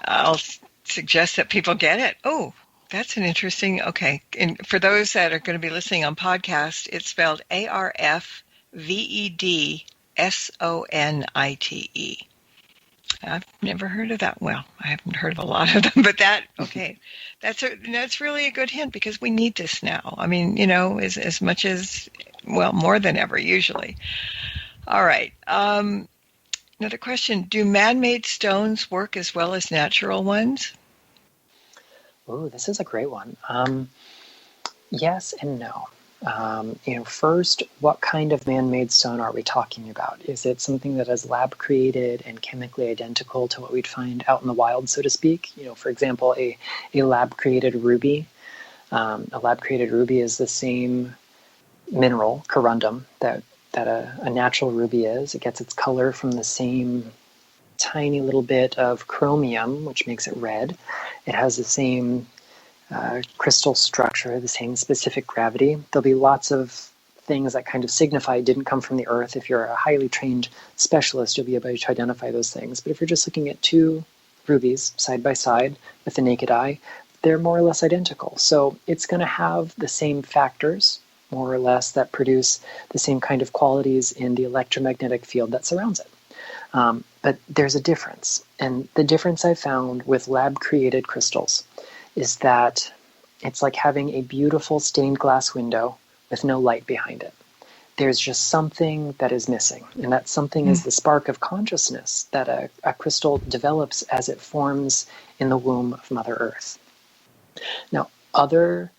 I'll suggest that people get it. Oh, that's an interesting. Okay, and for those that are going to be listening on podcast, it's spelled ARFVEDSONITE. I've never heard of that. Well, I haven't heard of a lot of them, but that's really a good hint because we need this now. I mean, as much as, well, more than ever usually. All right. Another question: do man-made stones work as well as natural ones? Oh, this is a great one. Yes and no. First, what kind of man-made stone are we talking about? Is it something that is lab-created and chemically identical to what we'd find out in the wild, so to speak? For example, a lab-created ruby. A lab-created ruby is the same mineral, corundum, that a natural ruby is. It gets its color from the same tiny little bit of chromium, which makes it red. It has the same crystal structure, the same specific gravity. There'll be lots of things that kind of signify it didn't come from the earth. If you're a highly trained specialist, you'll be able to identify those things. But if you're just looking at two rubies side by side with the naked eye, they're more or less identical. So it's going to have the same factors, more or less, that produce the same kind of qualities in the electromagnetic field that surrounds it. But there's a difference. And the difference I found with lab-created crystals is that it's like having a beautiful stained glass window with no light behind it. There's just something that is missing. And that something is the spark of consciousness that a crystal develops as it forms in the womb of Mother Earth. Now, other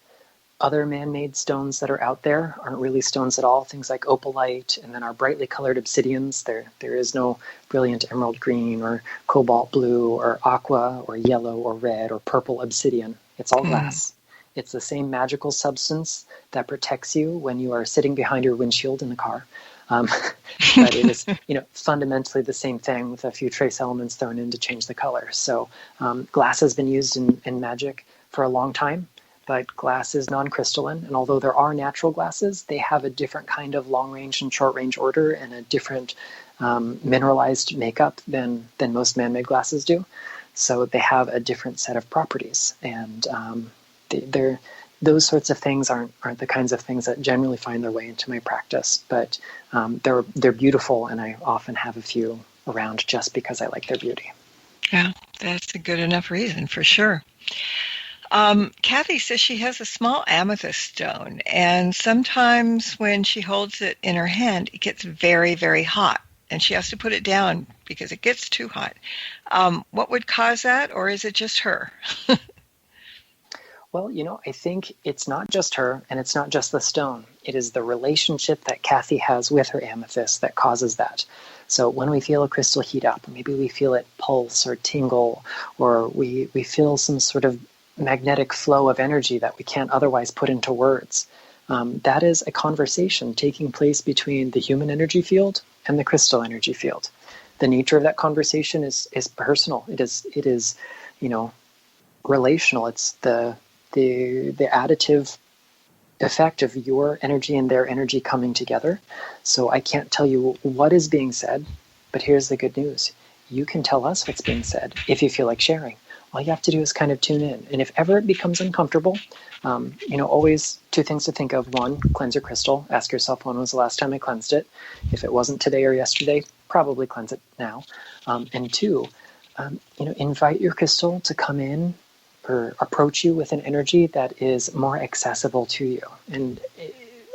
man-made stones that are out there aren't really stones at all. Things like opalite and then our brightly colored obsidians. There is no brilliant emerald green or cobalt blue or aqua or yellow or red or purple obsidian. It's all glass. It's the same magical substance that protects you when you are sitting behind your windshield in the car. But it is, fundamentally the same thing with a few trace elements thrown in to change the color. So glass has been used in magic for a long time. But glass is non-crystalline, and although there are natural glasses, they have a different kind of long-range and short-range order and a different mineralized makeup than most man-made glasses do. So they have a different set of properties, and those sorts of things aren't the kinds of things that generally find their way into my practice. But they're beautiful, and I often have a few around just because I like their beauty. Yeah, that's a good enough reason for sure. Kathy says she has a small amethyst stone, and sometimes when she holds it in her hand, it gets very, very hot, and she has to put it down because it gets too hot. What would cause that, or is it just her? Well, I think it's not just her, and it's not just the stone. It is the relationship that Kathy has with her amethyst that causes that. So when we feel a crystal heat up, maybe we feel it pulse or tingle, or we feel some sort of magnetic flow of energy that we can't otherwise put into words. That is a conversation taking place between the human energy field and the crystal energy field. The nature of that conversation is personal. It is relational. It's the additive effect of your energy and their energy coming together. So I can't tell you what is being said, but here's the good news. You can tell us what's being said if you feel like sharing. All you have to do is kind of tune in. And if ever it becomes uncomfortable, always two things to think of. One, cleanse your crystal. Ask yourself, when was the last time I cleansed it? If it wasn't today or yesterday, probably cleanse it now. And two, invite your crystal to come in or approach you with an energy that is more accessible to you. And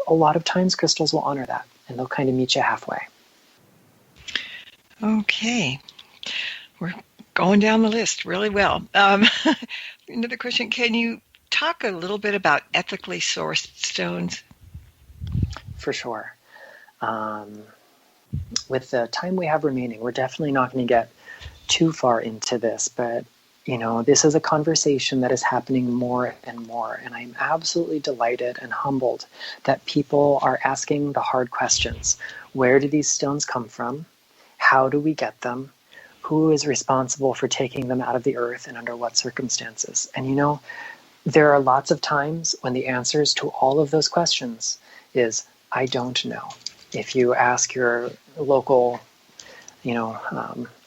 a lot of times crystals will honor that, and they'll kind of meet you halfway. Okay. We're going down the list really well. Another question, can you talk a little bit about ethically sourced stones? For sure. With the time we have remaining, we're definitely not going to get too far into this, but this is a conversation that is happening more and more, and I'm absolutely delighted and humbled that people are asking the hard questions. Where do these stones come from? How do we get them? Who is responsible for taking them out of the earth and under what circumstances? And there are lots of times when the answers to all of those questions is, I don't know. If you ask your local,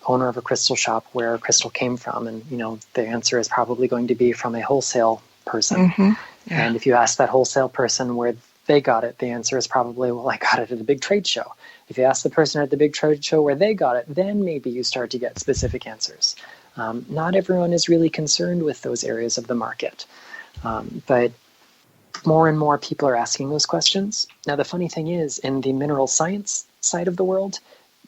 owner of a crystal shop where a crystal came from, and the answer is probably going to be from a wholesale person. Mm-hmm. Yeah. And if you ask that wholesale person where they got it, the answer is probably, well, I got it at a big trade show. If you ask the person at the big trade show where they got it, then maybe you start to get specific answers. Not everyone is really concerned with those areas of the market, but more and more people are asking those questions. Now, the funny thing is, in the mineral science side of the world,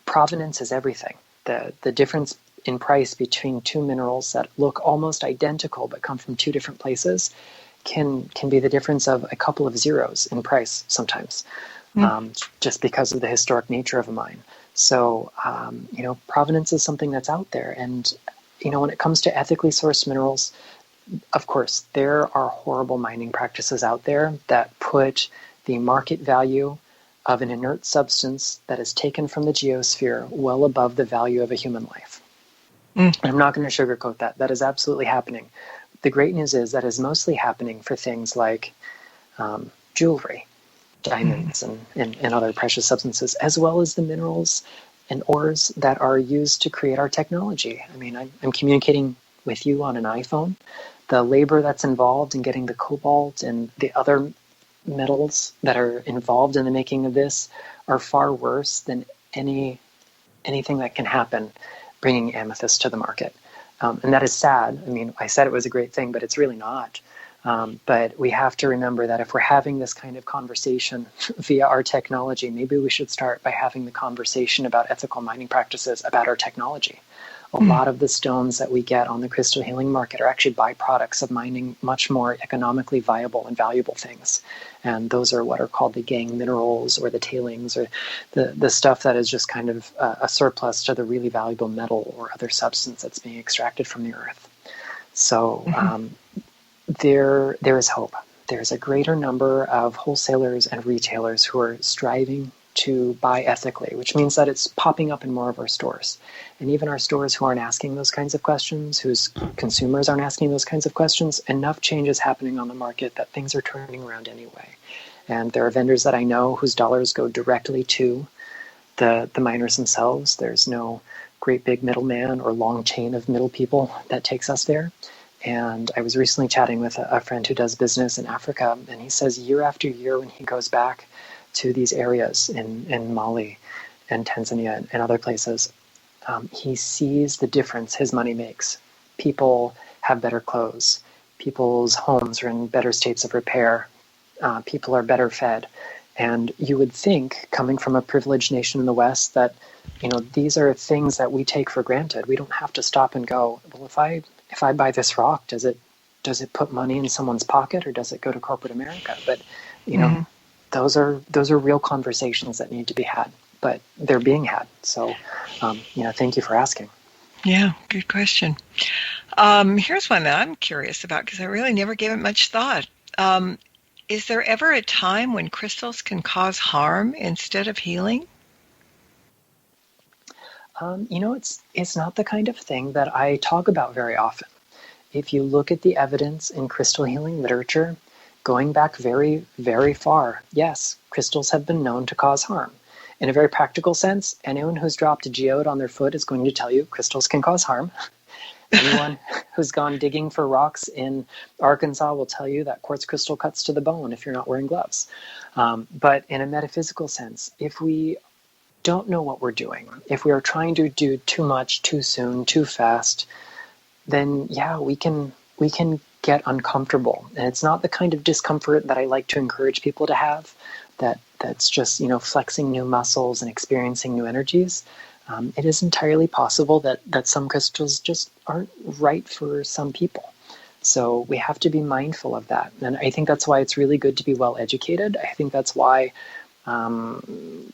provenance is everything. The difference in price between two minerals that look almost identical but come from two different places can be the difference of a couple of zeros in price sometimes, just because of the historic nature of a mine. So, provenance is something that's out there. And, when it comes to ethically sourced minerals, of course, there are horrible mining practices out there that put the market value of an inert substance that is taken from the geosphere well above the value of a human life. And I'm not going to sugarcoat that. That is absolutely happening. The great news is that is mostly happening for things like jewelry, diamonds, and other precious substances, as well as the minerals and ores that are used to create our technology. I mean, I'm communicating with you on an iPhone. The labor that's involved in getting the cobalt and the other metals that are involved in the making of this are far worse than anything that can happen bringing amethyst to the market. And that is sad. I mean, I said it was a great thing, but it's really not. But we have to remember that if we're having this kind of conversation via our technology, maybe we should start by having the conversation about ethical mining practices about our technology. A lot of the stones that we get on the crystal healing market are actually byproducts of mining much more economically viable and valuable things. And those are what are called the gangue minerals or the tailings or the stuff that is just kind of a surplus to the really valuable metal or other substance that's being extracted from the earth. So there is hope. There's a greater number of wholesalers and retailers who are striving to buy ethically, which means that it's popping up in more of our stores. And even our stores who aren't asking those kinds of questions, whose consumers aren't asking those kinds of questions, enough change is happening on the market that things are turning around anyway. And there are vendors that I know whose dollars go directly to the miners themselves. There's no great big middleman or long chain of middle people that takes us there. And I was recently chatting with a friend who does business in Africa, and he says year after year when he goes back to these areas in Mali and Tanzania and other places, he sees the difference his money makes. People have better clothes. People's homes are in better states of repair. People are better fed. And you would think, coming from a privileged nation in the West, that these are things that we take for granted. We don't have to stop and go, well, if I buy this rock, does it put money in someone's pocket or does it go to corporate America? But those are real conversations that need to be had, but they're being had. So, thank you for asking. Yeah, good question. Here's one that I'm curious about because I really never gave it much thought. Is there ever a time when crystals can cause harm instead of healing? It's not the kind of thing that I talk about very often. If you look at the evidence in crystal healing literature, going back very, very far, yes, crystals have been known to cause harm. In a very practical sense, anyone who's dropped a geode on their foot is going to tell you crystals can cause harm. Anyone who's gone digging for rocks in Arkansas will tell you that quartz crystal cuts to the bone if you're not wearing gloves. But in a metaphysical sense, if we don't know what we're doing, if we are trying to do too much, too soon, too fast, then yeah, we can get uncomfortable. And it's not the kind of discomfort that I like to encourage people to have, that's just, flexing new muscles and experiencing new energies. It is entirely possible that some crystals just aren't right for some people. So we have to be mindful of that. And I think that's why it's really good to be well educated. I think that's why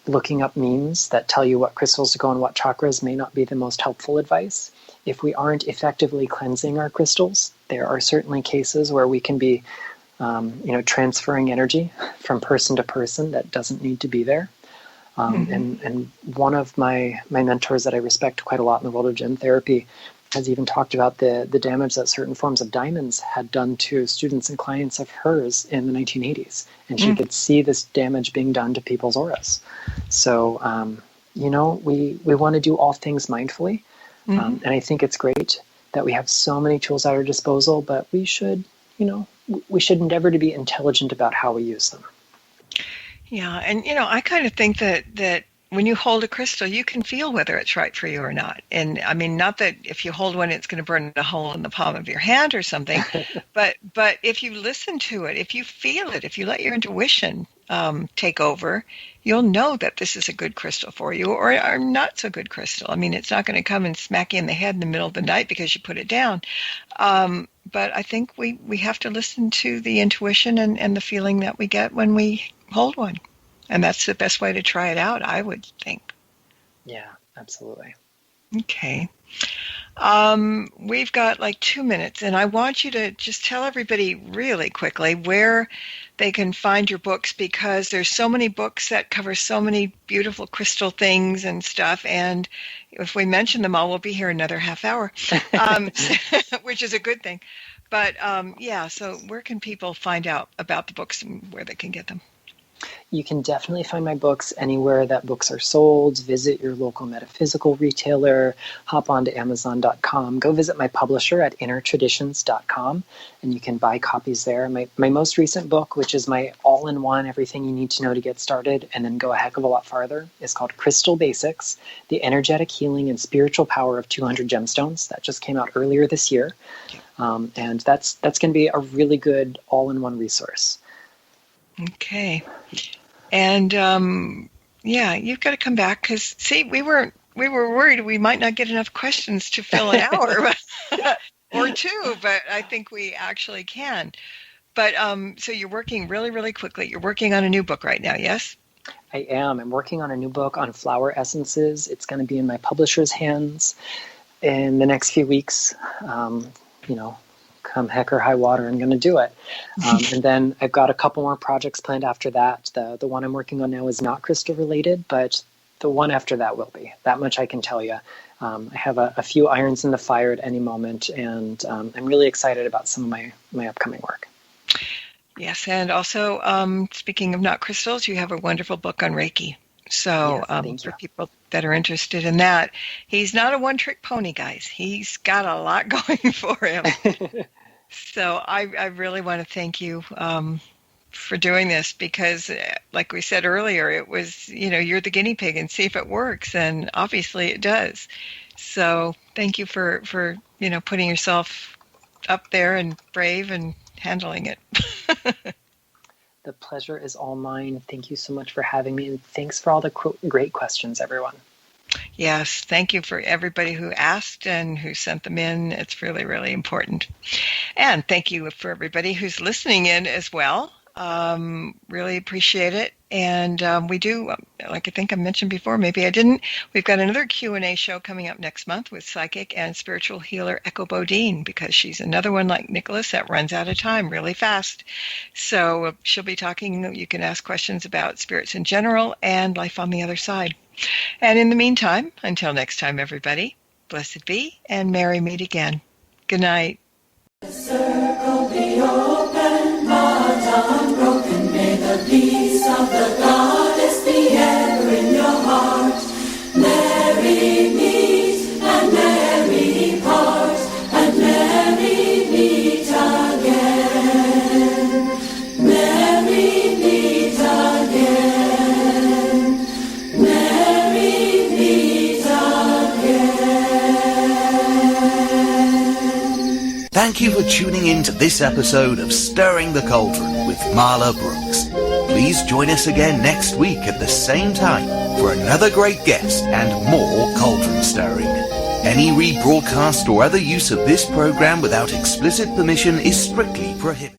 looking up memes that tell you what crystals to go in what chakras may not be the most helpful advice. If we aren't effectively cleansing our crystals, there are certainly cases where we can be transferring energy from person to person that doesn't need to be there. And one of my mentors that I respect quite a lot in the world of gem therapy has even talked about the damage that certain forms of diamonds had done to students and clients of hers in the 1980s. And she could see this damage being done to people's auras. So, we want to do all things mindfully. And I think it's great that we have so many tools at our disposal, but we should endeavor to be intelligent about how we use them. Yeah, and I kind of think that when you hold a crystal, you can feel whether it's right for you or not. And I mean, not that if you hold one, it's going to burn a hole in the palm of your hand or something, but if you listen to it, if you feel it, if you let your intuition take over, you'll know that this is a good crystal for you or a not so good crystal. I mean, it's not going to come and smack you in the head in the middle of the night because you put it down. But I think we have to listen to the intuition and the feeling that we get when we hold one. And that's the best way to try it out, I would think. Yeah, absolutely. Okay. We've got like 2 minutes, and I want you to just tell everybody really quickly where they can find your books, because there's so many books that cover so many beautiful crystal things and stuff, and if we mention them all, we'll be here another half hour, which is a good thing. But so where can people find out about the books and where they can get them? You can definitely find my books anywhere that books are sold. Visit your local metaphysical retailer, hop onto Amazon.com, go visit my publisher at innertraditions.com, and you can buy copies there. My most recent book, which is my all-in-one, everything you need to know to get started and then go a heck of a lot farther, is called Crystal Basics, The Energetic Healing and Spiritual Power of 200 Gemstones. That just came out earlier this year. And that's going to be a really good all-in-one resource. Okay. And you've got to come back, because see, we were worried we might not get enough questions to fill an hour or two, but I think we actually can. But so you're working really, really quickly. You're working on a new book right now, yes? I am. I'm working on a new book on flower essences. It's going to be in my publisher's hands in the next few weeks. Come heck or high water, I'm going to do it. And then I've got a couple more projects planned after that. The one I'm working on now is not crystal related, but the one after that will be. That much I can tell you. I have a few irons in the fire at any moment, and I'm really excited about some of my upcoming work. Yes, and also, speaking of not crystals, you have a wonderful book on Reiki. So for people that are interested in that, he's not a one-trick pony, guys. He's got a lot going for him. So I really want to thank you for doing this, because like we said earlier, it was, you're the guinea pig and see if it works. And obviously it does. So thank you for putting yourself up there and brave and handling it. The pleasure is all mine. Thank you so much for having me, and thanks for all the great questions, everyone. Yes, thank you for everybody who asked and who sent them in. It's really, really important. And thank you for everybody who's listening in as well. Really appreciate it. And we do, like I think I mentioned before, maybe I didn't, we've got another Q&A show coming up next month with psychic and spiritual healer Echo Bodine, because she's another one like Nicholas that runs out of time really fast. So she'll be talking, you can ask questions about spirits in general and life on the other side. And in the meantime, until next time, everybody, blessed be and merry meet again. Good night. The circle be open, but unbroken. May the peace of the goddess be ever in your heart. Merry meet and merry part, and merry meet again. Merry meet again. Merry meet again. Thank you for tuning in to this episode of Stirring the Cauldron with Marla Brooks. Please join us again next week at the same time for another great guest and more cauldron stirring. Any rebroadcast or other use of this program without explicit permission is strictly prohibited.